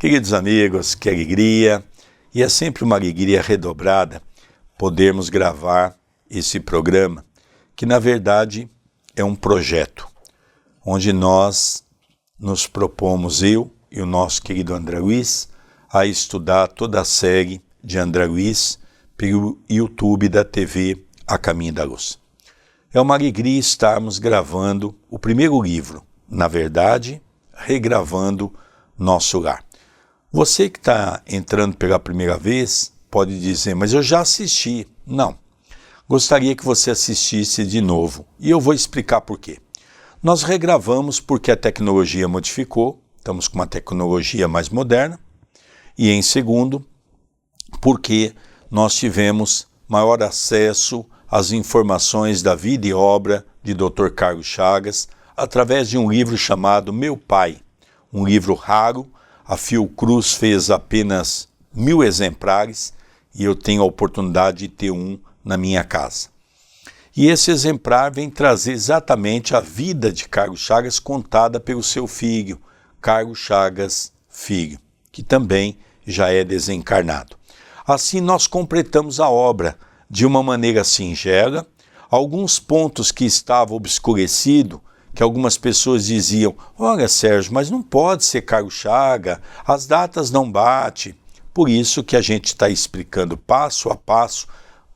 Queridos amigos, que alegria, e é sempre uma alegria redobrada podermos gravar esse programa, que na verdade é um projeto, onde nós nos propomos, eu e o nosso querido André Luiz, a estudar toda a série de André Luiz pelo YouTube da TV A Caminho da Luz. É uma alegria estarmos gravando o primeiro livro, na verdade, regravando Nosso Lar. Você que está entrando pela primeira vez pode dizer, mas eu já assisti. Não, gostaria que você assistisse de novo e eu vou explicar por quê. Nós regravamos porque a tecnologia modificou, estamos com uma tecnologia mais moderna, e em segundo, porque nós tivemos maior acesso às informações da vida e obra de Dr. Carlos Chagas através de um livro chamado Meu Pai, um livro raro. A Fiocruz fez apenas 1000 exemplares e eu tenho a oportunidade de ter um na minha casa. E esse exemplar vem trazer exatamente a vida de Carlos Chagas contada pelo seu filho, Carlos Chagas Filho, que também já é desencarnado. Assim nós completamos a obra de uma maneira singela, alguns pontos que estavam obscurecidos, que algumas pessoas diziam, olha Sérgio, mas não pode ser Carlos Chagas, as datas não batem. Por isso que a gente está explicando passo a passo,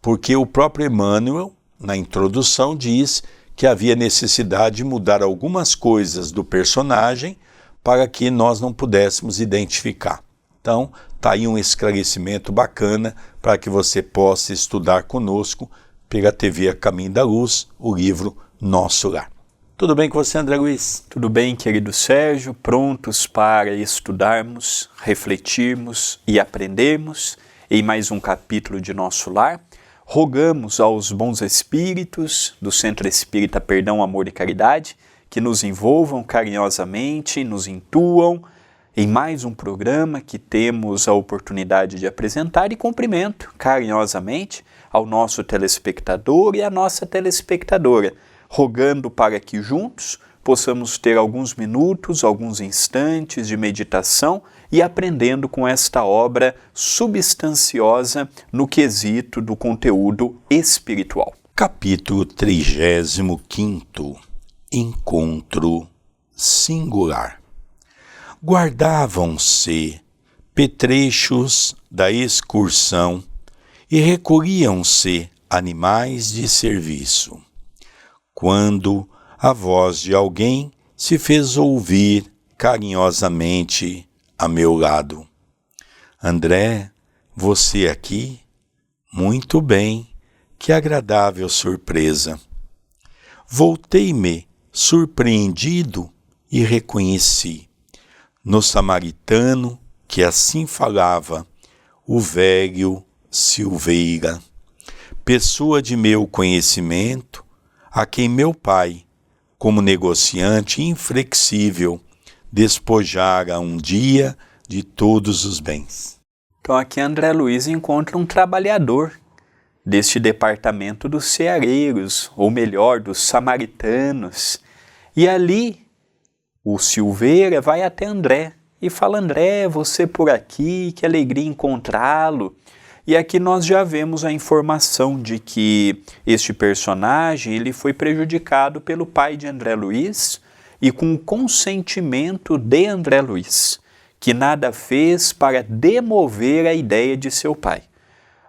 porque o próprio Emmanuel, na introdução, diz que havia necessidade de mudar algumas coisas do personagem para que nós não pudéssemos identificar. Então, está aí um esclarecimento bacana para que você possa estudar conosco pela TV A Caminho da Luz, o livro Nosso Lar. Tudo bem com você, André Luiz? Tudo bem, querido Sérgio, prontos para estudarmos, refletirmos e aprendermos em mais um capítulo de Nosso Lar. Rogamos aos bons espíritos do Centro Espírita Perdão, Amor e Caridade que nos envolvam carinhosamente, nos intuam em mais um programa que temos a oportunidade de apresentar, e cumprimento carinhosamente ao nosso telespectador e à nossa telespectadora, rogando para que juntos possamos ter alguns minutos, alguns instantes de meditação e aprendendo com esta obra substanciosa no quesito do conteúdo espiritual. Capítulo 35º, Encontro Singular. Guardavam-se petrechos da excursão e recolhiam-se animais de serviço, quando a voz de alguém se fez ouvir carinhosamente a meu lado. André, você aqui? Muito bem, que agradável surpresa. Voltei-me surpreendido e reconheci, no samaritano que assim falava, o velho Silveira, pessoa de meu conhecimento, a quem meu pai, como negociante inflexível, despojara um dia de todos os bens. Então aqui André Luiz encontra um trabalhador deste departamento dos ceareiros, ou melhor, dos samaritanos. E ali o Silveira vai até André e fala, André, você por aqui, que alegria encontrá-lo. E aqui nós já vemos a informação de que este personagem ele foi prejudicado pelo pai de André Luiz e com o consentimento de André Luiz, que nada fez para demover a ideia de seu pai.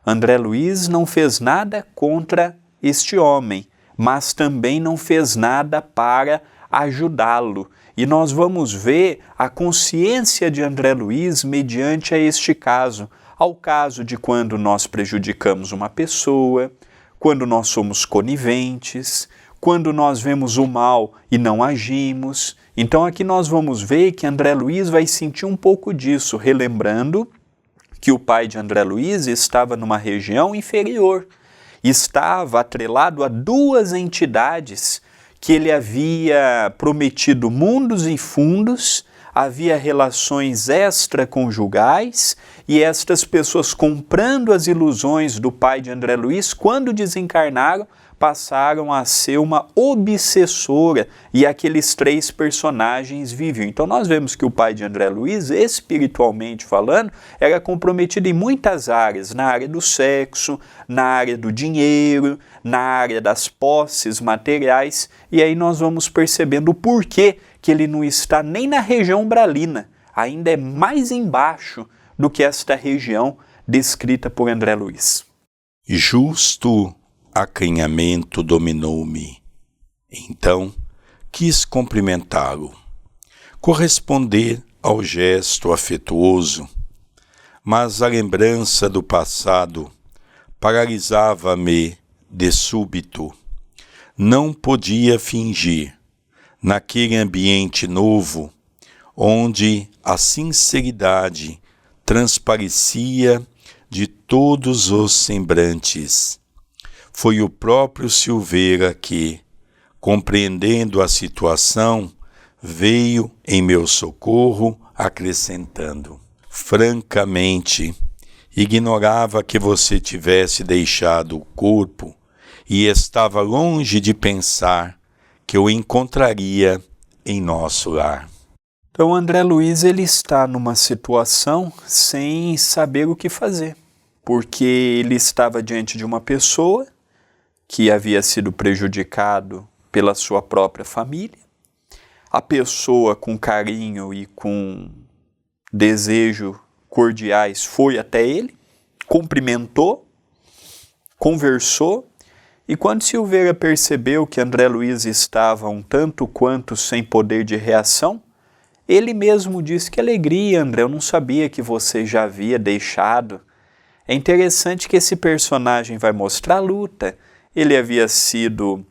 André Luiz não fez nada contra este homem, mas também não fez nada para ajudá-lo. E nós vamos ver a consciência de André Luiz mediante a este caso, ao caso de quando nós prejudicamos uma pessoa, quando nós somos coniventes, quando nós vemos o mal e não agimos. Então aqui nós vamos ver que André Luiz vai sentir um pouco disso, relembrando que o pai de André Luiz estava numa região inferior, estava atrelado a duas entidades que ele havia prometido mundos e fundos, havia relações extraconjugais e estas pessoas comprando as ilusões do pai de André Luiz, quando desencarnaram, passaram a ser uma obsessora e aqueles 3 personagens viviam. Então nós vemos que o pai de André Luiz, espiritualmente falando, era comprometido em muitas áreas, na área do sexo, na área do dinheiro, na área das posses materiais, e aí nós vamos percebendo o porquê que ele não está nem na região umbralina, ainda é mais embaixo do que esta região descrita por André Luiz. Justo acanhamento dominou-me. Então, quis cumprimentá-lo, corresponder ao gesto afetuoso, mas a lembrança do passado paralisava-me de súbito. Não podia fingir, naquele ambiente novo, onde a sinceridade transparecia de todos os semblantes. Foi o próprio Silveira que, compreendendo a situação, veio em meu socorro, acrescentando: francamente, ignorava que você tivesse deixado o corpo e estava longe de pensar que o encontraria em nosso lar. Então André Luiz ele está numa situação sem saber o que fazer, porque ele estava diante de uma pessoa que havia sido prejudicado pela sua própria família. A pessoa, com carinho e com desejo cordiais, foi até ele, cumprimentou, conversou, e quando Silveira percebeu que André Luiz estava um tanto quanto sem poder de reação, ele mesmo disse: que alegria, André, eu não sabia que você já havia deixado. É interessante que esse personagem vai mostrar a luta. Ele havia sido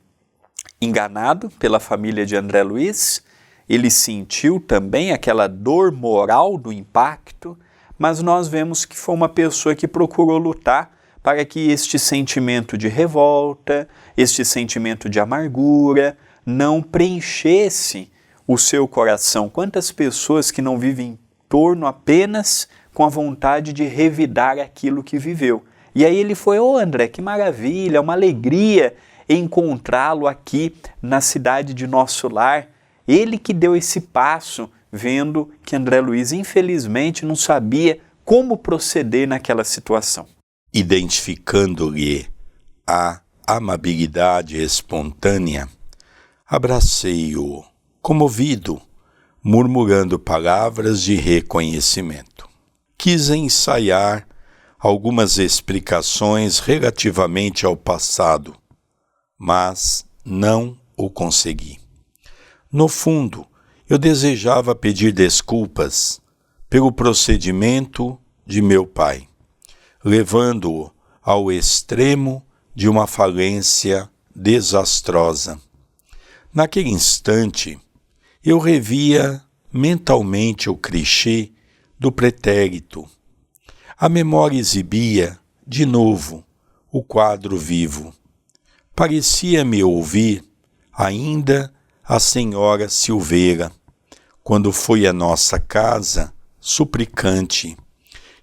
enganado pela família de André Luiz, ele sentiu também aquela dor moral do impacto, mas nós vemos que foi uma pessoa que procurou lutar para que este sentimento de revolta, este sentimento de amargura, não preenchesse o seu coração. Quantas pessoas que não vivem em torno apenas com a vontade de revidar aquilo que viveu. E aí ele foi: ô André, que maravilha, uma alegria encontrá-lo aqui na cidade de nosso lar. Ele que deu esse passo, vendo que André Luiz, infelizmente, não sabia como proceder naquela situação. Identificando-lhe a amabilidade espontânea, abracei-o, comovido, murmurando palavras de reconhecimento. Quis ensaiar algumas explicações relativamente ao passado, mas não o consegui. No fundo, eu desejava pedir desculpas pelo procedimento de meu pai, levando-o ao extremo de uma falência desastrosa. Naquele instante, eu revia mentalmente o clichê do pretérito. A memória exibia, de novo, o quadro vivo. Parecia-me ouvir ainda a senhora Silveira, quando foi à nossa casa, suplicante,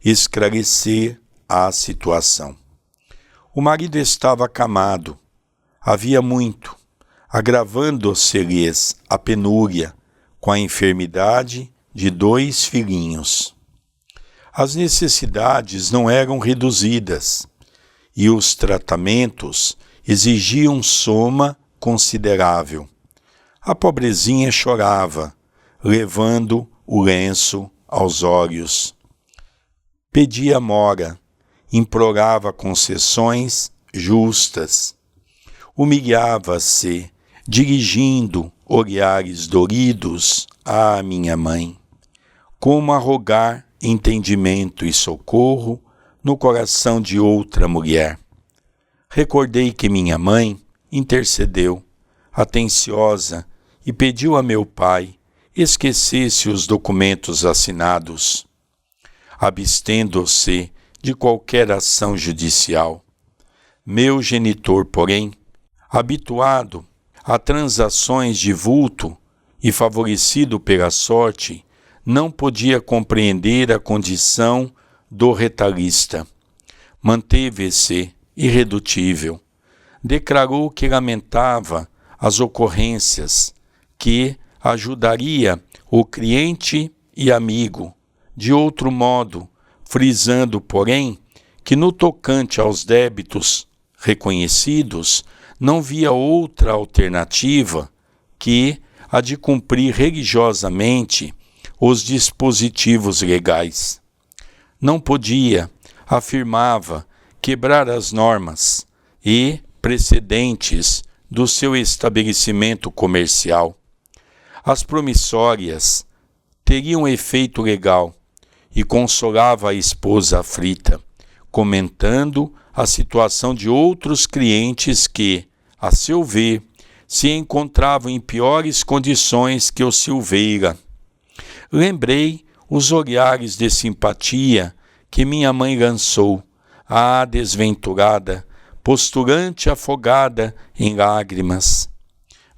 esclarecer a situação. O marido estava acamado, havia muito, agravando-se-lhes a penúria com a enfermidade de 2 filhinhos. As necessidades não eram reduzidas e os tratamentos exigiam soma considerável. A pobrezinha chorava, levando o lenço aos olhos. Pedia mora, implorava concessões justas. Humilhava-se, dirigindo olhares doridos à minha mãe, como a rogar entendimento e socorro no coração de outra mulher. Recordei que minha mãe intercedeu, atenciosa, e pediu a meu pai esquecesse os documentos assinados, abstendo-se de qualquer ação judicial. Meu genitor, porém, habituado a transações de vulto e favorecido pela sorte, não podia compreender a condição do retalhista. Manteve-se irredutível, declarou que lamentava as ocorrências, que ajudaria o cliente e amigo. De outro modo, frisando, porém, que no tocante aos débitos reconhecidos, não via outra alternativa que a de cumprir religiosamente os dispositivos legais. Não podia, afirmava, quebrar as normas e precedentes do seu estabelecimento comercial. As promissórias teriam efeito legal e consolava a esposa aflita, comentando a situação de outros clientes que, a seu ver, se encontravam em piores condições que o Silveira. Lembrei os olhares de simpatia que minha mãe lançou à desventurada, postulante afogada em lágrimas.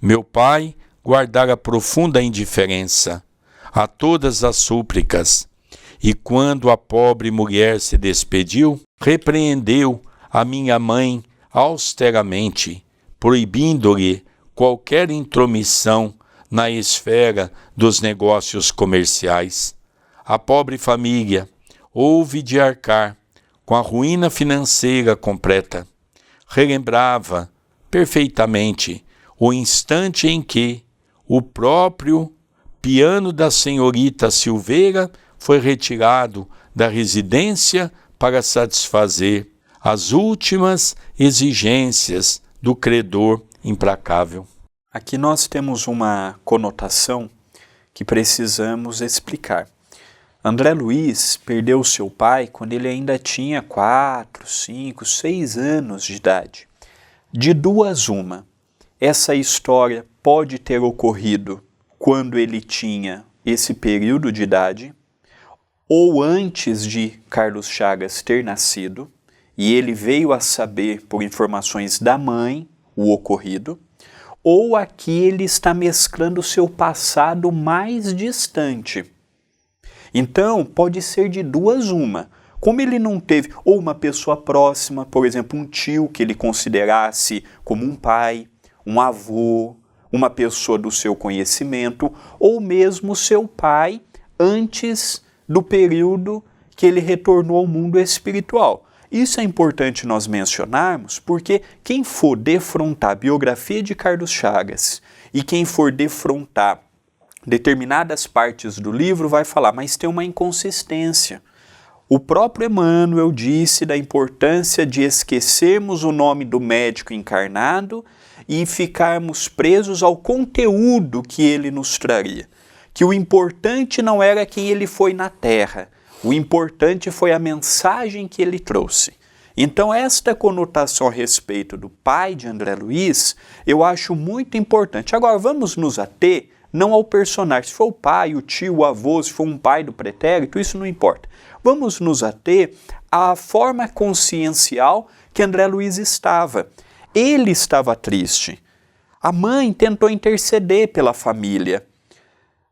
Meu pai guardara profunda indiferença a todas as súplicas, e quando a pobre mulher se despediu, repreendeu a minha mãe austeramente, proibindo-lhe qualquer intromissão na esfera dos negócios comerciais. A pobre família houve de arcar com a ruína financeira completa. Relembrava perfeitamente o instante em que o próprio piano da senhorita Silveira foi retirado da residência para satisfazer as últimas exigências do credor implacável. Aqui nós temos uma conotação que precisamos explicar. André Luiz perdeu seu pai quando ele ainda tinha 4, 5, 6 anos de idade. De duas uma, essa história pode ter ocorrido quando ele tinha esse período de idade, ou antes de Carlos Chagas ter nascido, e ele veio a saber por informações da mãe o ocorrido, ou aqui ele está mesclando o seu passado mais distante. Então, pode ser de duas uma. Como ele não teve, ou uma pessoa próxima, por exemplo, um tio que ele considerasse como um pai, um avô, uma pessoa do seu conhecimento, ou mesmo seu pai antes do período que ele retornou ao mundo espiritual. Isso é importante nós mencionarmos, porque quem for defrontar a biografia de Carlos Chagas e quem for defrontar determinadas partes do livro vai falar, mas tem uma inconsistência. O próprio Emmanuel disse da importância de esquecermos o nome do médico encarnado e ficarmos presos ao conteúdo que ele nos traria. Que o importante não era quem ele foi na Terra, o importante foi a mensagem que ele trouxe. Então, esta conotação a respeito do pai de André Luiz, eu acho muito importante. Agora, vamos nos ater não ao personagem. Se for o pai, o tio, o avô, se for um pai do pretérito, isso não importa. Vamos nos ater à forma consciencial que André Luiz estava. Ele estava triste. A mãe tentou interceder pela família,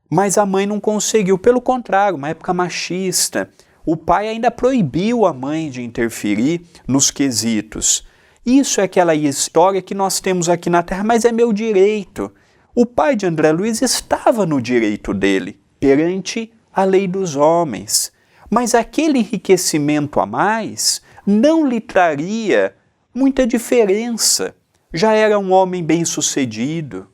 mas a mãe não conseguiu. Pelo contrário, uma época machista. O pai ainda proibiu a mãe de interferir nos quesitos. Isso é aquela história que nós temos aqui na Terra, mas é meu direito. O pai de André Luiz estava no direito dele, perante a lei dos homens. Mas aquele enriquecimento a mais não lhe traria muita diferença. Já era um homem bem-sucedido,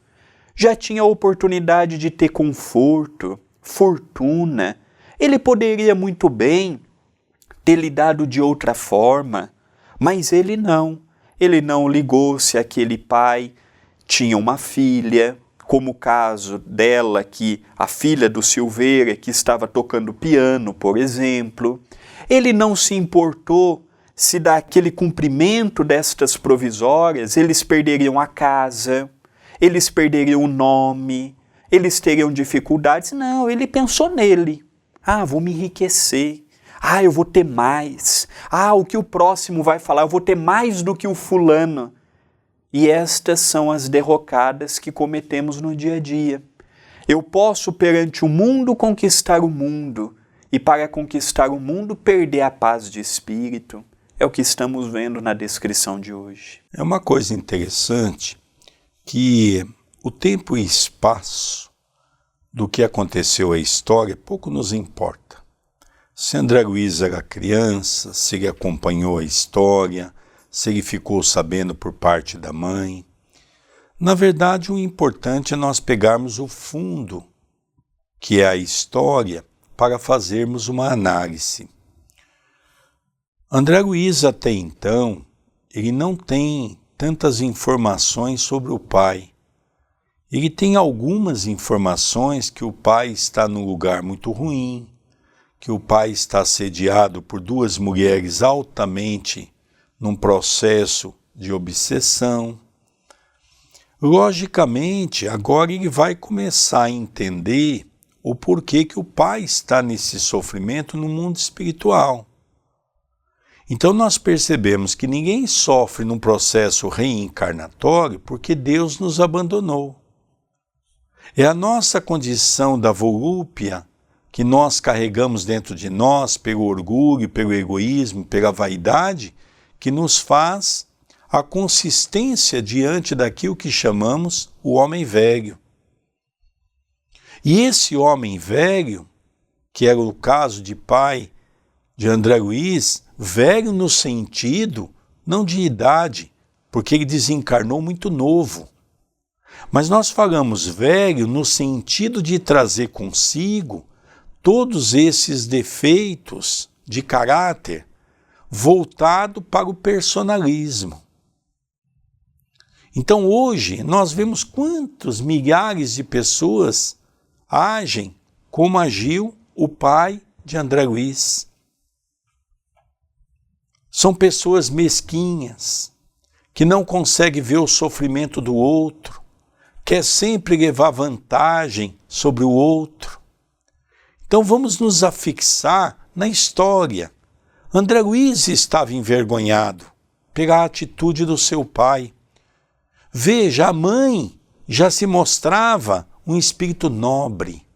já tinha a oportunidade de ter conforto, fortuna. Ele poderia muito bem ter lidado de outra forma, mas ele não. Ele não ligou se aquele pai tinha uma filha, como o caso dela, que a filha do Silveira, que estava tocando piano, por exemplo. Ele não se importou se daquele cumprimento destas provisórias eles perderiam a casa, eles perderiam o nome, eles teriam dificuldades. Não, ele pensou nele. Ah, vou me enriquecer. Ah, eu vou ter mais. Ah, o que o próximo vai falar, eu vou ter mais do que o fulano. E estas são as derrocadas que cometemos no dia a dia. Eu posso, perante o mundo, conquistar o mundo, e para conquistar o mundo, perder a paz de espírito. É o que estamos vendo na descrição de hoje. É uma coisa interessante que o tempo e espaço do que aconteceu à história pouco nos importa. Se André Luiz era criança, se ele acompanhou a história, se ele ficou sabendo por parte da mãe. Na verdade, o importante é nós pegarmos o fundo, que é a história, para fazermos uma análise. André Luiz, até então, ele não tem tantas informações sobre o pai. Ele tem algumas informações que o pai está num lugar muito ruim, que o pai está assediado por duas mulheres altamente num processo de obsessão. Logicamente, agora ele vai começar a entender o porquê que o pai está nesse sofrimento no mundo espiritual. Então nós percebemos que ninguém sofre num processo reencarnatório porque Deus nos abandonou. É a nossa condição da volúpia que nós carregamos dentro de nós pelo orgulho, pelo egoísmo, pela vaidade, que nos faz a consistência diante daquilo que chamamos o homem velho. E esse homem velho, que era o caso de pai de André Luiz, velho no sentido, não de idade, porque ele desencarnou muito novo. Mas nós falamos velho no sentido de trazer consigo todos esses defeitos de caráter voltado para o personalismo. Então hoje nós vemos quantos milhares de pessoas agem como agiu o pai de André Luiz. São pessoas mesquinhas, que não conseguem ver o sofrimento do outro, quer sempre levar vantagem sobre o outro. Então vamos nos afixar na história. André Luiz estava envergonhado pela atitude do seu pai. Veja, a mãe já se mostrava um espírito nobre.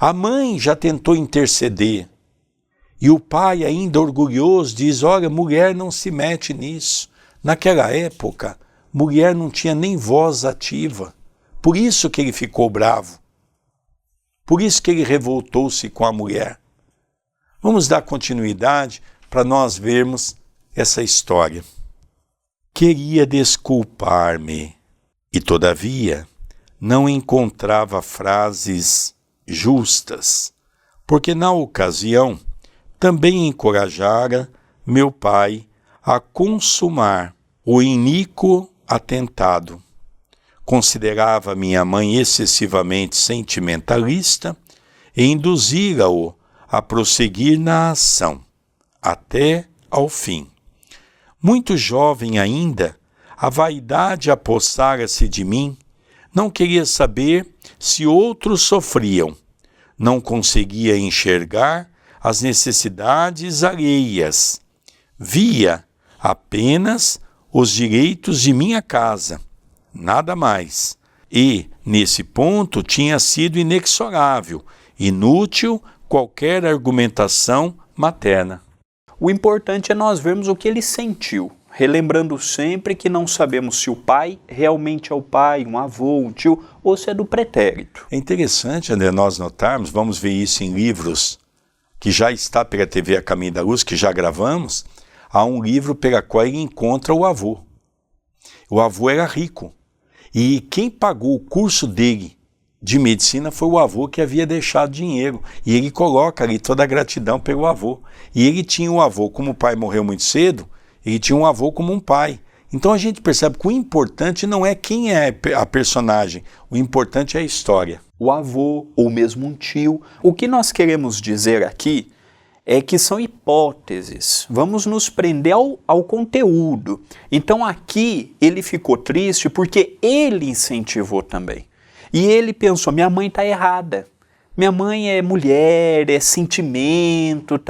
A mãe já tentou interceder. E o pai, ainda orgulhoso, diz, olha, mulher não se mete nisso. Naquela época, mulher não tinha nem voz ativa. Por isso que ele ficou bravo. Por isso que ele revoltou-se com a mulher. Vamos dar continuidade para nós vermos essa história. Queria desculpar-me e, todavia, não encontrava frases justas, porque na ocasião também encorajara meu pai a consumar o iníquo atentado. Considerava minha mãe excessivamente sentimentalista e induzira-o a prosseguir na ação, até ao fim. Muito jovem ainda, a vaidade apossara-se de mim, não queria saber se outros sofriam, não conseguia enxergar as necessidades alheias. Via apenas os direitos de minha casa, nada mais. E, nesse ponto, tinha sido inexorável, inútil qualquer argumentação materna. O importante é nós vermos o que ele sentiu, relembrando sempre que não sabemos se o pai realmente é o pai, um avô, um tio, ou se é do pretérito. É interessante, André, nós notarmos, vamos ver isso em livros que já está pela TV A Caminho da Luz, que já gravamos, há um livro pela qual ele encontra o avô. O avô era rico. E quem pagou o curso dele de medicina foi o avô que havia deixado dinheiro. E ele coloca ali toda a gratidão pelo avô. E ele tinha um avô, como o pai morreu muito cedo, ele tinha um avô como um pai. Então a gente percebe que o importante não é quem é a personagem, o importante é a história. O avô, ou mesmo um tio. O que nós queremos dizer aqui é que são hipóteses. Vamos nos prender ao conteúdo. Então aqui ele ficou triste porque ele incentivou também. E ele pensou, minha mãe está errada. Minha mãe é mulher, é sentimento,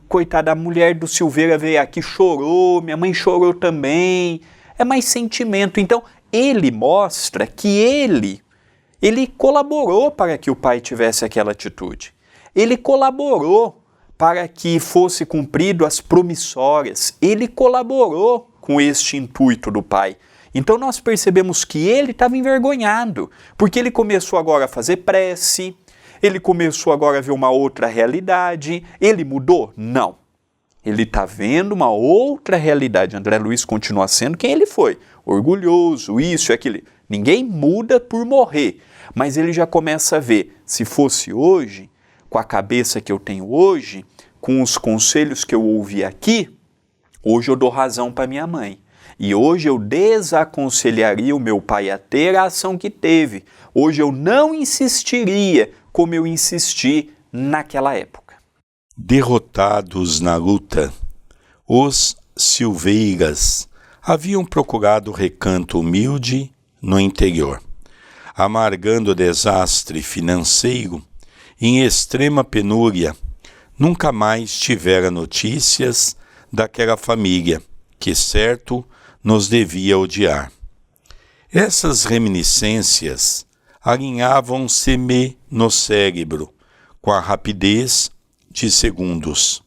coitada, a mulher do Silveira veio aqui, chorou, minha mãe chorou também. É mais sentimento. Então ele mostra que ele colaborou para que o pai tivesse aquela atitude. Ele colaborou para que fosse cumprido as promissórias. Ele colaborou com este intuito do pai. Então nós percebemos que ele estava envergonhado, porque ele começou agora a fazer prece, ele começou agora a ver uma outra realidade. Ele mudou? Não. Ele está vendo uma outra realidade. André Luiz continua sendo quem ele foi, orgulhoso, isso e aquilo. Ninguém muda por morrer, mas ele já começa a ver, se fosse hoje, com a cabeça que eu tenho hoje, com os conselhos que eu ouvi aqui, hoje eu dou razão para minha mãe. E hoje eu desaconselharia o meu pai a ter a ação que teve. Hoje eu não insistiria como eu insisti naquela época. Derrotados na luta, os Silveiras haviam procurado recanto humilde no interior, amargando o desastre financeiro em extrema penúria. Nunca mais tivera notícias daquela família que, certo, nos devia odiar. Essas reminiscências alinhavam-se-me no cérebro com a rapidez de segundos.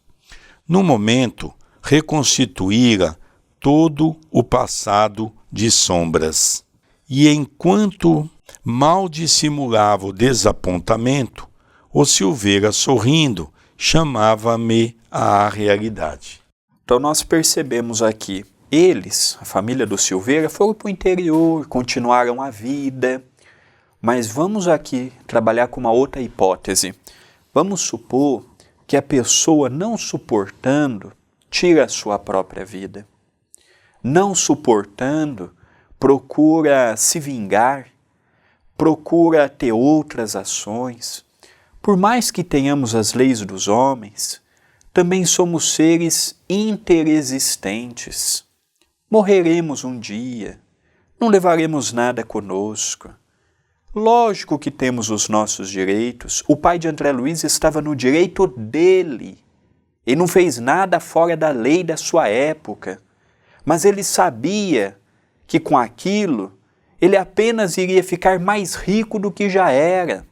No momento, reconstituíra todo o passado de sombras. E enquanto mal dissimulava o desapontamento, o Silveira, sorrindo, chamava-me à realidade. Então nós percebemos aqui, eles, a família do Silveira, foram para o interior, continuaram a vida. Mas vamos aqui trabalhar com uma outra hipótese. Vamos supor que a pessoa, não suportando, tira a sua própria vida. Não suportando, procura se vingar, procura ter outras ações. Por mais que tenhamos as leis dos homens, também somos seres interexistentes. Morreremos um dia, não levaremos nada conosco. Lógico que temos os nossos direitos. O pai de André Luiz estava no direito dele. Ele não fez nada fora da lei da sua época. Mas ele sabia que com aquilo ele apenas iria ficar mais rico do que já era.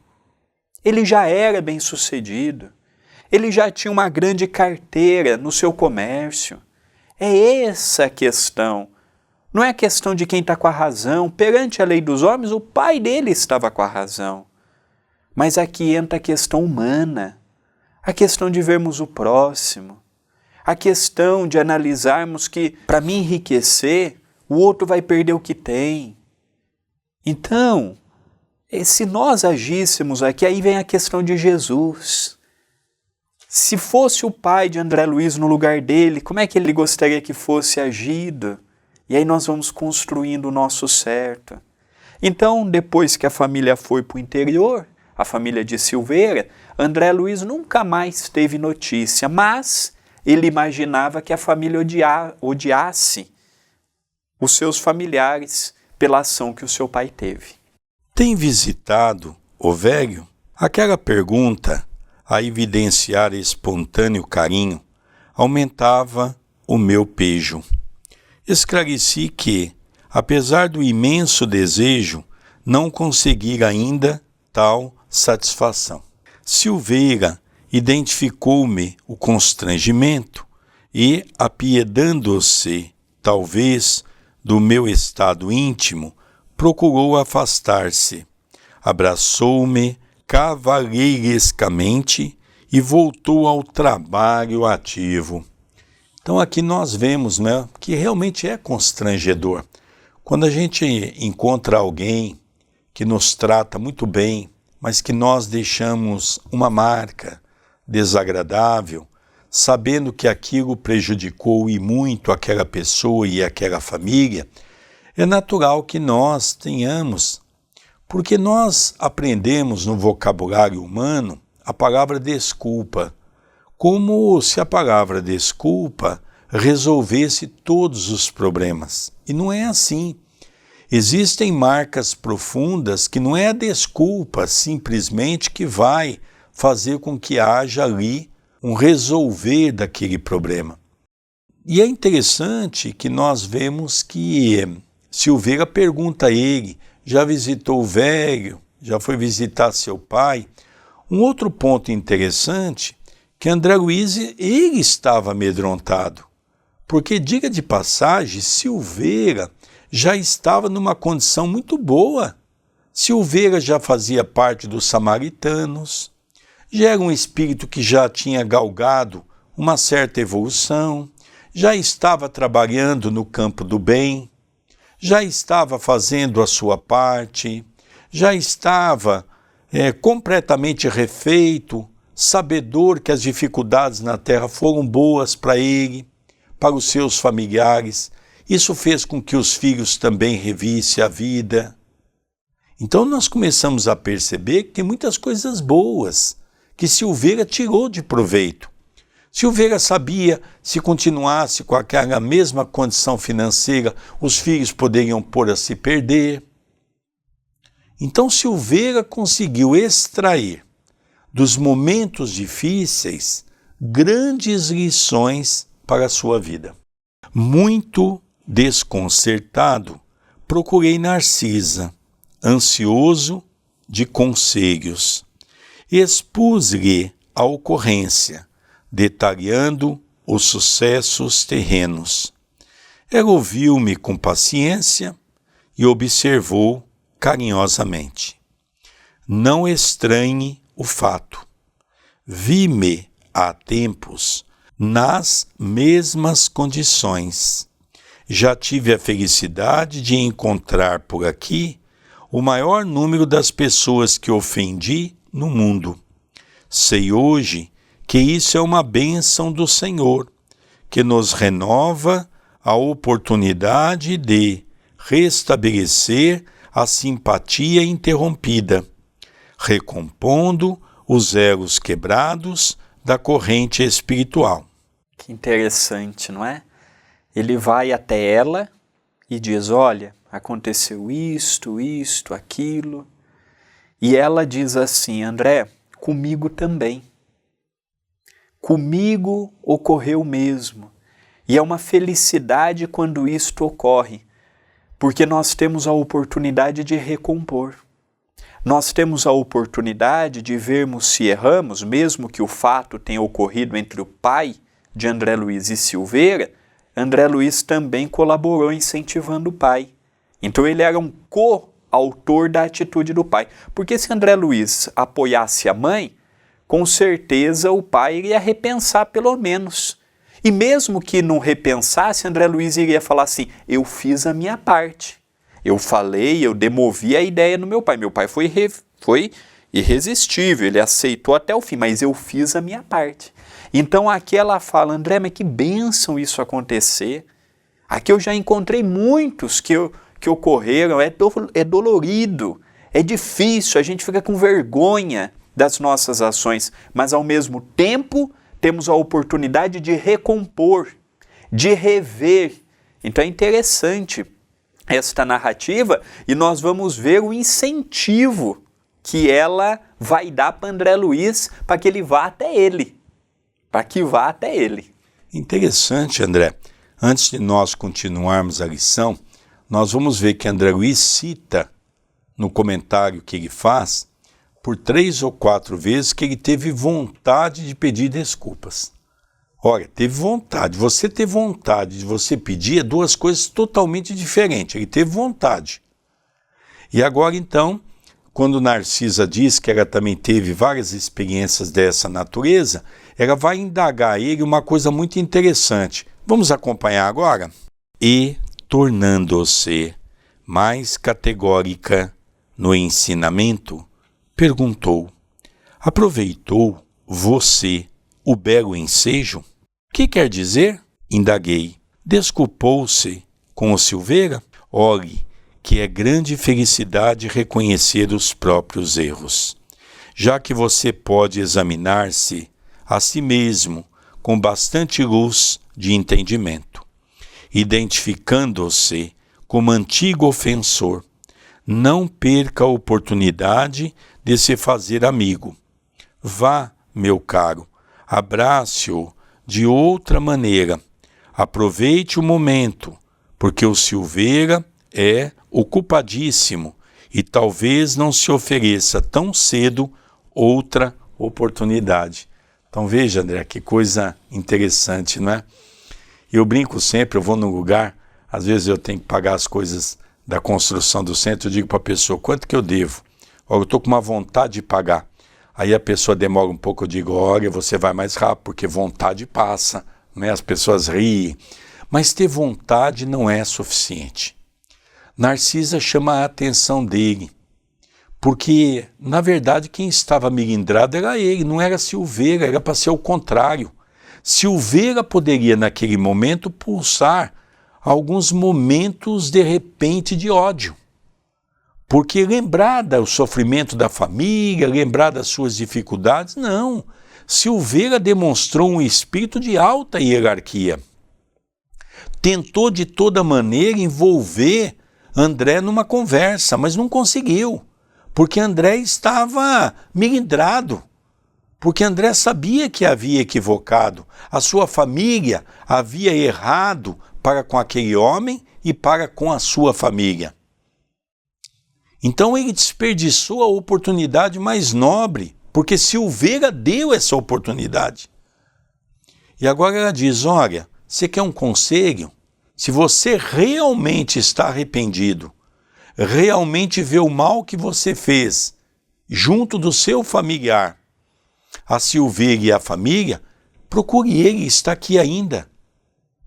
Ele já era bem-sucedido. Ele já tinha uma grande carteira no seu comércio. É essa a questão. Não é a questão de quem está com a razão. Perante a lei dos homens, o pai dele estava com a razão. Mas aqui entra a questão humana, a questão de vermos o próximo, a questão de analisarmos que, para me enriquecer, o outro vai perder o que tem. Então, se nós agíssemos aqui, aí vem a questão de Jesus. Se fosse o pai de André Luiz no lugar dele, como é que ele gostaria que fosse agido? E aí nós vamos construindo o nosso certo. Então, depois que a família foi para o interior, a família de Silveira, André Luiz nunca mais teve notícia, mas ele imaginava que a família odiasse os seus familiares pela ação que o seu pai teve. Tem visitado o velho? Aquela pergunta, a evidenciar espontâneo carinho, aumentava o meu pejo. Esclareci que, apesar do imenso desejo, não consegui ainda tal satisfação. Silveira identificou-me o constrangimento e, apiedando-se, talvez, do meu estado íntimo, procurou afastar-se. Abraçou-me cavalheirescamente e voltou ao trabalho ativo. Então aqui nós vemos, né, que realmente é constrangedor. Quando a gente encontra alguém que nos trata muito bem, mas que nós deixamos uma marca desagradável, sabendo que aquilo prejudicou e muito aquela pessoa e aquela família, é natural que nós tenhamos, porque nós aprendemos no vocabulário humano a palavra desculpa, como se a palavra desculpa resolvesse todos os problemas. E não é assim. Existem marcas profundas que não é a desculpa simplesmente que vai fazer com que haja ali um resolver daquele problema. E é interessante que nós vemos que Silveira pergunta a ele, já visitou o velho, já foi visitar seu pai? Um outro ponto interessante que André Luiz, ele estava amedrontado, porque, diga de passagem, Silveira já estava numa condição muito boa. Silveira já fazia parte dos samaritanos, já era um espírito que já tinha galgado uma certa evolução, já estava trabalhando no campo do bem, já estava fazendo a sua parte, já estava completamente refeito, sabedor que as dificuldades na terra foram boas para ele, para os seus familiares. Isso fez com que os filhos também revissem a vida. Então nós começamos a perceber que tem muitas coisas boas que Silveira tirou de proveito. Silveira sabia, se continuasse com aquela mesma condição financeira, os filhos poderiam pôr a se perder. Então Silveira conseguiu extrair dos momentos difíceis grandes lições para a sua vida. Muito desconcertado, procurei Narcisa, ansioso de conselhos. Expus-lhe a ocorrência, detalhando os sucessos terrenos. Ela ouviu-me com paciência e observou carinhosamente. Não estranhe o fato. Vi-me há tempos nas mesmas condições. Já tive a felicidade de encontrar por aqui o maior número das pessoas que ofendi no mundo. Sei hoje que isso é uma bênção do Senhor, que nos renova a oportunidade de restabelecer a simpatia interrompida, recompondo os elos quebrados da corrente espiritual. Que interessante, não é? Ele vai até ela e diz, olha, aconteceu isto, aquilo. E ela diz assim, André, comigo também. Comigo ocorreu mesmo. E é uma felicidade quando isto ocorre, porque nós temos a oportunidade de recompor. Nós temos a oportunidade de vermos se erramos, mesmo que o fato tenha ocorrido entre o pai de André Luiz e Silveira, André Luiz também colaborou incentivando o pai. Então ele era um coautor da atitude do pai. Porque se André Luiz apoiasse a mãe, com certeza o pai iria repensar pelo menos. E mesmo que não repensasse, André Luiz iria falar assim, eu fiz a minha parte. Eu falei, eu demovi a ideia no meu pai. Meu pai foi irresistível, ele aceitou até o fim, mas eu fiz a minha parte. Então aqui ela fala, André, mas que bênção isso acontecer. Aqui eu já encontrei muitos que ocorreram, é dolorido, é difícil, a gente fica com vergonha das nossas ações, mas ao mesmo tempo temos a oportunidade de recompor, de rever. Então é interessante esta narrativa e nós vamos ver o incentivo que ela vai dar para André Luiz para que ele vá até ele. Para que vá até ele. Interessante, André. Antes de nós continuarmos a lição, nós vamos ver que André Luiz cita no comentário que ele faz por 3 ou 4 vezes que ele teve vontade de pedir desculpas. Olha, teve vontade. Você ter vontade de você pedir é 2 coisas totalmente diferentes. Ele teve vontade. E agora, então, quando Narcisa diz que ela também teve várias experiências dessa natureza, ela vai indagar a ele uma coisa muito interessante. Vamos acompanhar agora? E, tornando-se mais categórica no ensinamento, perguntou, aproveitou você o belo ensejo? Que quer dizer? Indaguei. Desculpou-se com o Silveira? Olhe, que é grande felicidade reconhecer os próprios erros, já que você pode examinar-se a si mesmo com bastante luz de entendimento, identificando-se como antigo ofensor. Não perca a oportunidade de se fazer amigo. Vá, meu caro, abrace-o de outra maneira. Aproveite o momento, porque o Silveira é ocupadíssimo e talvez não se ofereça tão cedo outra oportunidade. Então veja, André, que coisa interessante, não é? Eu brinco sempre, eu vou num lugar, às vezes eu tenho que pagar as coisas da construção do centro, eu digo para a pessoa, quanto que eu devo? Olha, eu estou com uma vontade de pagar. Aí a pessoa demora um pouco, eu digo, olha, você vai mais rápido, porque vontade passa, né? As pessoas riem. Mas ter vontade não é suficiente. Narcisa chama a atenção dele, porque, na verdade, quem estava milindrado era ele, não era Silveira, era para ser o contrário. Silveira poderia, naquele momento, pulsar alguns momentos, de repente, de ódio. Porque lembrar do sofrimento da família, lembrar das suas dificuldades, não. Silveira demonstrou um espírito de alta hierarquia. Tentou de toda maneira envolver André numa conversa, mas não conseguiu. Porque André estava milindrado. Porque André sabia que havia equivocado. A sua família havia errado para com aquele homem e para com a sua família. Então ele desperdiçou a oportunidade mais nobre, porque Silveira deu essa oportunidade. E agora ela diz, olha, você quer um conselho? Se você realmente está arrependido, realmente vê o mal que você fez junto do seu familiar, a Silveira e a família, procure ele, está aqui ainda.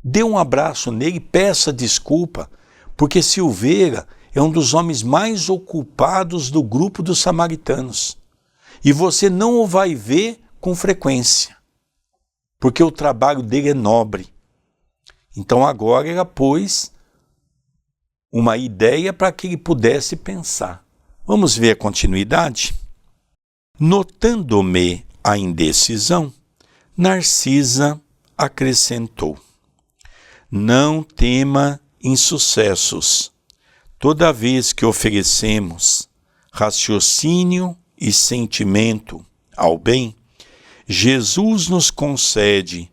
Dê um abraço nele, peça desculpa, porque Silveira é um dos homens mais ocupados do grupo dos samaritanos. E você não o vai ver com frequência, porque o trabalho dele é nobre. Então agora ela pôs uma ideia para que ele pudesse pensar. Vamos ver a continuidade? Notando-me a indecisão, Narcisa acrescentou, não tema insucessos. Toda vez que oferecemos raciocínio e sentimento ao bem, Jesus nos concede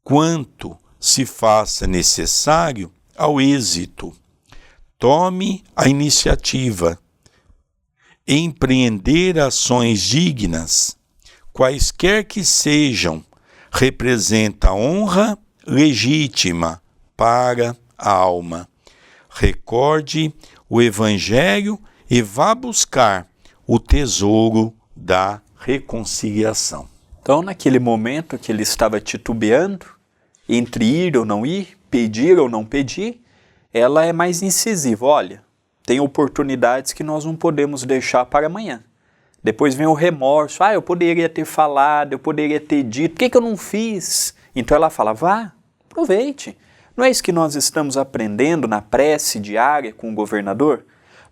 quanto se faça necessário ao êxito. Tome a iniciativa. Empreender ações dignas, quaisquer que sejam, representa honra legítima para a alma. Recorde o Evangelho e vá buscar o tesouro da reconciliação. Então, naquele momento que ele estava titubeando, entre ir ou não ir, pedir ou não pedir, ela é mais incisiva. Olha, tem oportunidades que nós não podemos deixar para amanhã. Depois vem o remorso. Eu poderia ter falado, eu poderia ter dito. Por que eu não fiz? Então ela fala, vá, aproveite. Não é isso que nós estamos aprendendo na prece diária com o governador?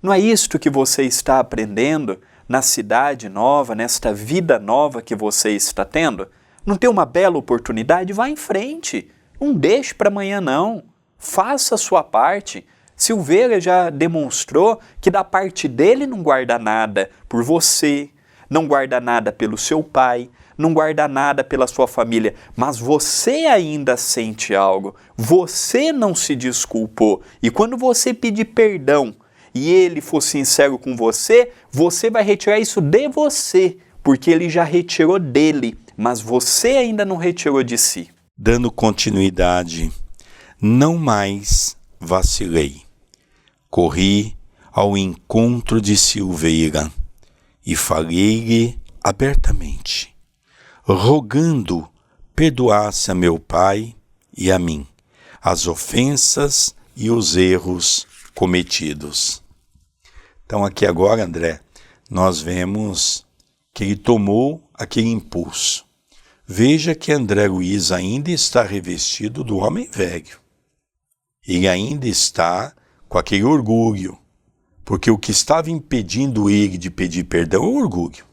Não é isto que você está aprendendo na cidade nova, nesta vida nova que você está tendo? Não tem uma bela oportunidade? Vá em frente. Não deixe para amanhã, não. Faça a sua parte. Silveira já demonstrou que da parte dele não guarda nada por você, não guarda nada pelo seu pai, não guarda nada pela sua família, mas você ainda sente algo, você não se desculpou. E quando você pedir perdão e ele for sincero com você, você vai retirar isso de você, porque ele já retirou dele, mas você ainda não retirou de si. Dando continuidade, não mais vacilei. Corri ao encontro de Silveira e falei-lhe abertamente, rogando perdoasse a meu pai e a mim as ofensas e os erros cometidos. Então aqui agora, André, nós vemos que ele tomou aquele impulso. Veja que André Luiz ainda está revestido do homem velho. Ele ainda está com aquele orgulho, porque o que estava impedindo ele de pedir perdão é o orgulho.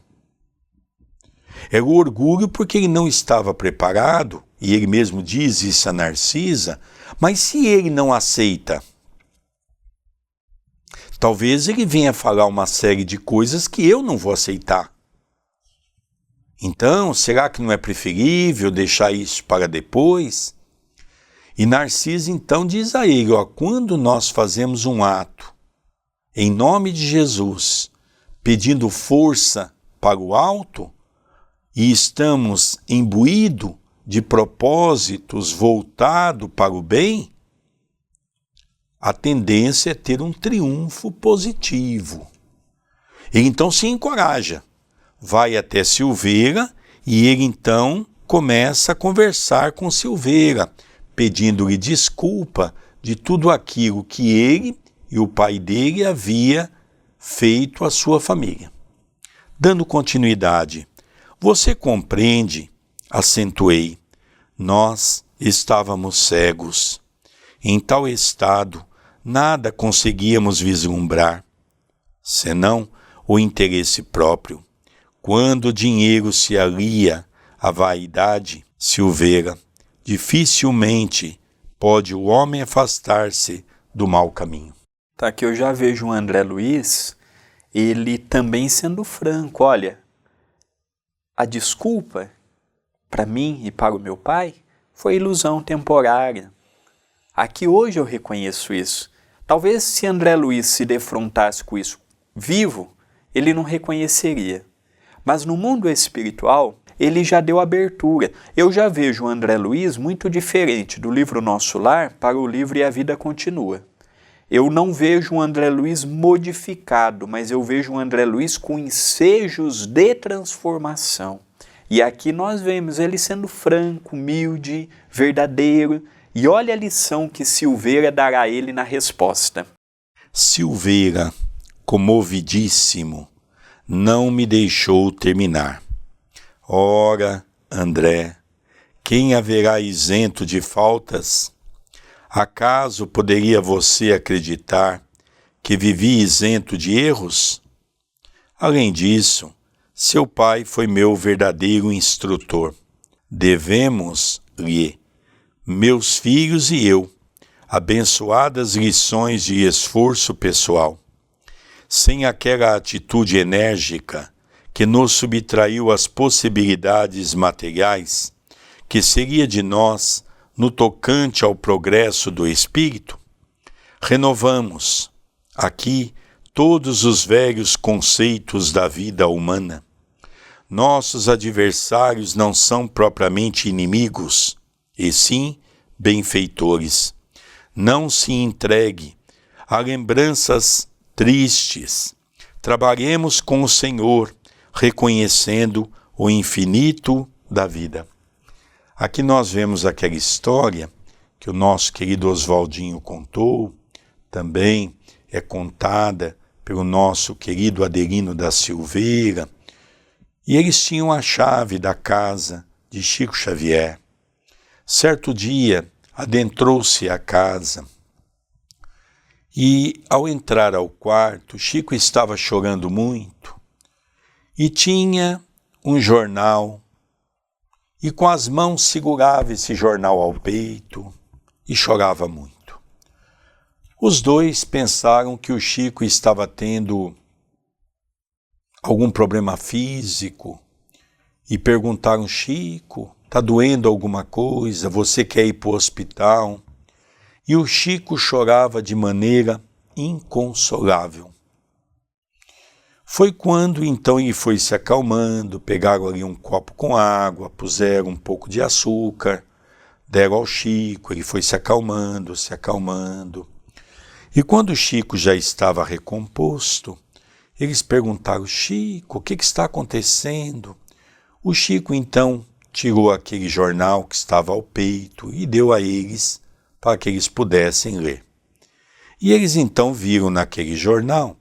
É o orgulho porque ele não estava preparado, e ele mesmo diz isso a Narcisa, mas se ele não aceita, talvez ele venha falar uma série de coisas que eu não vou aceitar. Então, será que não é preferível deixar isso para depois? E Narcisa então diz a ele, quando nós fazemos um ato em nome de Jesus, pedindo força para o alto, e estamos imbuídos de propósitos voltados para o bem, a tendência é ter um triunfo positivo. E então se encoraja, vai até Silveira e ele então começa a conversar com Silveira, pedindo-lhe desculpa de tudo aquilo que ele e o pai dele havia feito à sua família. Dando continuidade, você compreende, acentuei, nós estávamos cegos. Em tal estado, nada conseguíamos vislumbrar, senão o interesse próprio. Quando o dinheiro se alia à vaidade, Silveira, dificilmente pode o homem afastar-se do mau caminho. Tá, que eu já vejo o André Luiz, ele também sendo franco. Olha, a desculpa para mim e para o meu pai foi ilusão temporária. Aqui hoje eu reconheço isso. Talvez se André Luiz se defrontasse com isso vivo, ele não reconheceria. Mas no mundo espiritual, ele já deu abertura. Eu já vejo o André Luiz muito diferente do livro Nosso Lar para o livro E a Vida Continua. Eu não vejo o André Luiz modificado, mas eu vejo o André Luiz com ensejos de transformação. E aqui nós vemos ele sendo franco, humilde, verdadeiro. E olha a lição que Silveira dará a ele na resposta. Silveira, comovidíssimo, não me deixou terminar. Ora, André, quem haverá isento de faltas? Acaso poderia você acreditar que vivi isento de erros? Além disso, seu pai foi meu verdadeiro instrutor. Devemos-lhe, meus filhos e eu, abençoadas lições de esforço pessoal. Sem aquela atitude enérgica que nos subtraiu as possibilidades materiais, que seria de nós no tocante ao progresso do espírito, renovamos aqui todos os velhos conceitos da vida humana. Nossos adversários não são propriamente inimigos, e sim benfeitores. Não se entregue a lembranças tristes. Trabalhemos com o Senhor, reconhecendo o infinito da vida. Aqui nós vemos aquela história que o nosso querido Oswaldinho contou, também é contada pelo nosso querido Adelino da Silveira, e eles tinham a chave da casa de Chico Xavier. Certo dia, adentrou-se à casa e, ao entrar ao quarto, Chico estava chorando muito e tinha um jornal e com as mãos segurava esse jornal ao peito e chorava muito. Os dois pensaram que o Chico estava tendo algum problema físico e perguntaram: Chico, está doendo alguma coisa? Você quer ir para o hospital? E o Chico chorava de maneira inconsolável. Foi quando então ele foi se acalmando, pegaram ali um copo com água, puseram um pouco de açúcar, deram ao Chico, ele foi se acalmando, se acalmando. E quando o Chico já estava recomposto, eles perguntaram: Chico, o que está acontecendo? O Chico então tirou aquele jornal que estava ao peito e deu a eles para que eles pudessem ler. E eles então viram naquele jornal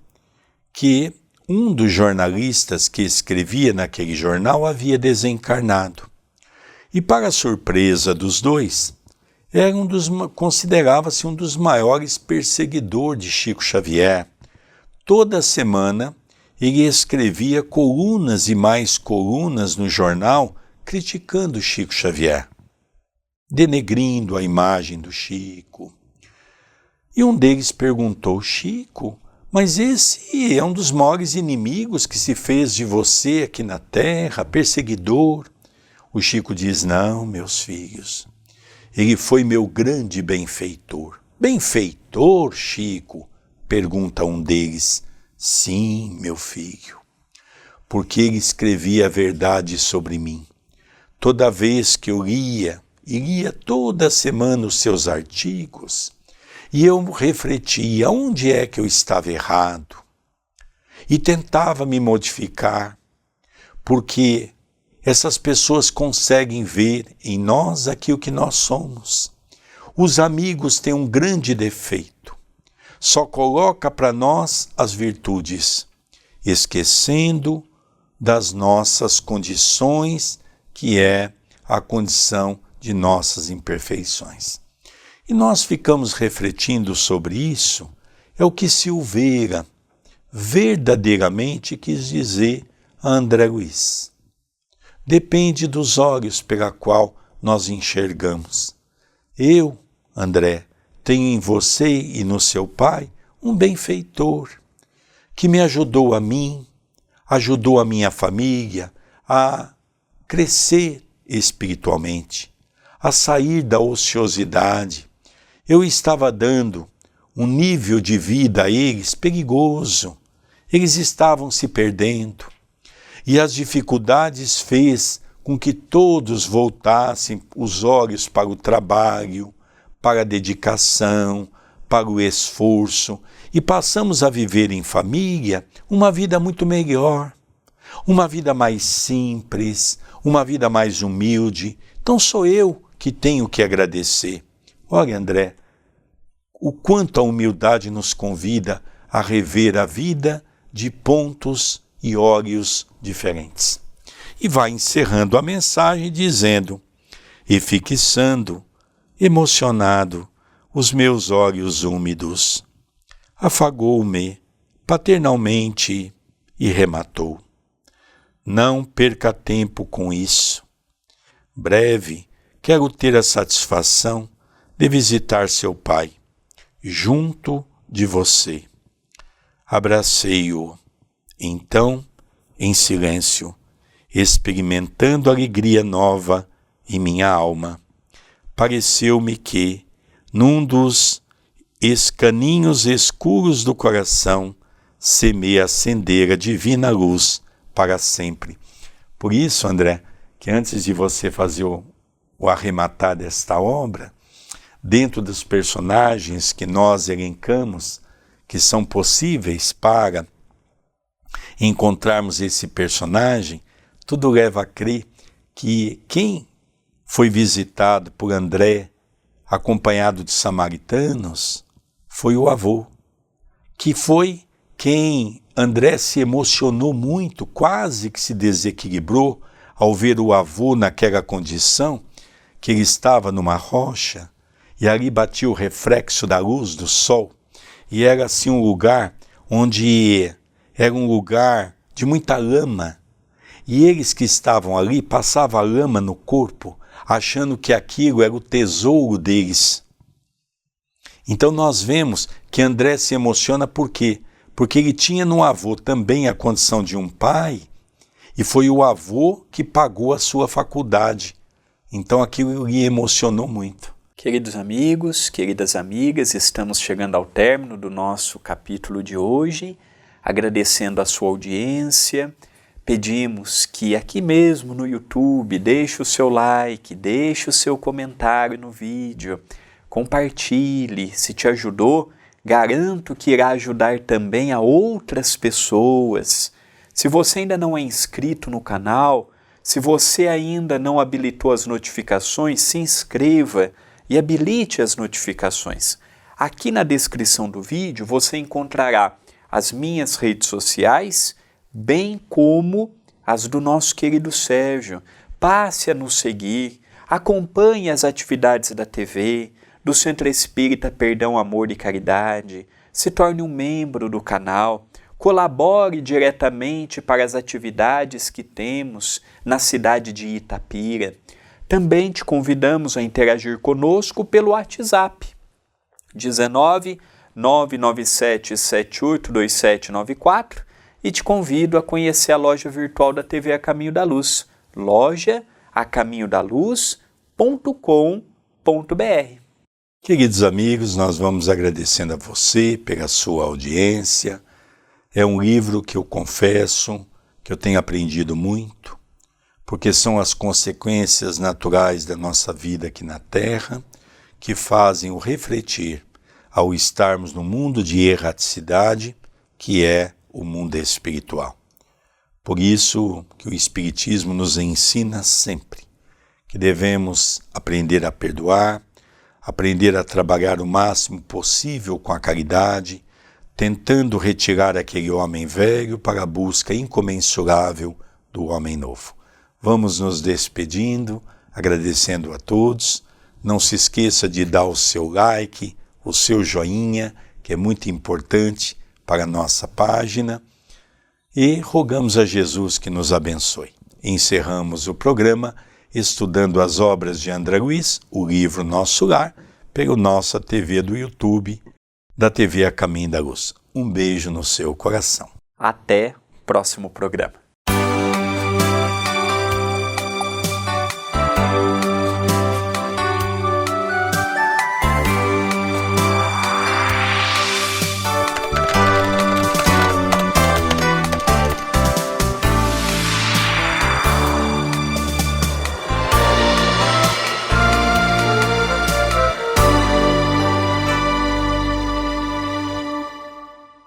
que um dos jornalistas que escrevia naquele jornal havia desencarnado. E para a surpresa dos dois, considerava-se um dos maiores perseguidores de Chico Xavier. Toda semana ele escrevia colunas e mais colunas no jornal criticando Chico Xavier, denegrindo a imagem do Chico. E um deles perguntou: Chico, mas esse é um dos maiores inimigos que se fez de você aqui na Terra, perseguidor. O Chico diz: não, meus filhos, ele foi meu grande benfeitor. Benfeitor, Chico? Pergunta um deles. Sim, meu filho, porque ele escrevia a verdade sobre mim. Toda vez que eu lia toda semana os seus artigos, e eu refletia onde é que eu estava errado, e tentava me modificar, porque essas pessoas conseguem ver em nós aquilo que nós somos. Os amigos têm um grande defeito. Só coloca para nós as virtudes, esquecendo das nossas condições, que é a condição de nossas imperfeições. E nós ficamos refletindo sobre isso, é o que Silveira verdadeiramente quis dizer a André Luiz. Depende dos olhos pela qual nós enxergamos. Eu, André, tenho em você e no seu pai um benfeitor, que me ajudou a mim, ajudou a minha família a crescer espiritualmente, a sair da ociosidade. Eu estava dando um nível de vida a eles perigoso. Eles estavam se perdendo. E as dificuldades fez com que todos voltassem os olhos para o trabalho, para a dedicação, para o esforço, e passamos a viver em família uma vida muito melhor, uma vida mais simples, uma vida mais humilde. Então sou eu que tenho que agradecer. Olha, André, o quanto a humildade nos convida a rever a vida de pontos e olhos diferentes. E vai encerrando a mensagem dizendo: e fixando, emocionado, os meus olhos úmidos, afagou-me paternalmente e rematou: não perca tempo com isso. Breve quero ter a satisfação de visitar seu pai, junto de você. Abracei-o, então, em silêncio, experimentando alegria nova em minha alma. Pareceu-me que, num dos escaninhos escuros do coração, semeia acender a divina luz para sempre. Por isso, André, que antes de você fazer o arrematar desta obra, dentro dos personagens que nós elencamos, que são possíveis para encontrarmos esse personagem, tudo leva a crer que quem foi visitado por André, acompanhado de samaritanos, foi o avô, que foi quem André se emocionou muito, quase que se desequilibrou ao ver o avô naquela condição, que ele estava numa rocha, e ali batia o reflexo da luz do sol, e era assim um lugar onde era um lugar de muita lama, e eles que estavam ali passavam a lama no corpo, achando que aquilo era o tesouro deles. Então nós vemos que André se emociona por quê? Porque ele tinha no avô também a condição de um pai, e foi o avô que pagou a sua faculdade. Então aquilo lhe emocionou muito. Queridos amigos, queridas amigas, estamos chegando ao término do nosso capítulo de hoje, agradecendo a sua audiência. Pedimos que aqui mesmo no YouTube deixe o seu like, deixe o seu comentário no vídeo, compartilhe. Se te ajudou, garanto que irá ajudar também a outras pessoas. Se você ainda não é inscrito no canal, se você ainda não habilitou as notificações, se inscreva e habilite as notificações. Aqui na descrição do vídeo você encontrará as minhas redes sociais, bem como as do nosso querido Sérgio. Passe a nos seguir, acompanhe as atividades da TV, do Centro Espírita Perdão, Amor e Caridade, se torne um membro do canal, colabore diretamente para as atividades que temos na cidade de Itapira. Também te convidamos a interagir conosco pelo WhatsApp 19 997 782794 e te convido a conhecer a loja virtual da TV A Caminho da Luz, loja-acaminhodaluz.com.br. Queridos amigos, nós vamos agradecendo a você pela sua audiência. É um livro que eu confesso que eu tenho aprendido muito, porque são as consequências naturais da nossa vida aqui na Terra que fazem o refletir ao estarmos no mundo de erraticidade, que é o mundo espiritual. Por isso que o Espiritismo nos ensina sempre que devemos aprender a perdoar, aprender a trabalhar o máximo possível com a caridade, tentando retirar aquele homem velho para a busca incomensurável do homem novo. Vamos nos despedindo, agradecendo a todos. Não se esqueça de dar o seu like, o seu joinha, que é muito importante para a nossa página. E rogamos a Jesus que nos abençoe. Encerramos o programa estudando as obras de André Luiz, o livro Nosso Lar, pela nossa TV do YouTube, da TV A Caminho da Luz. Um beijo no seu coração. Até o próximo programa.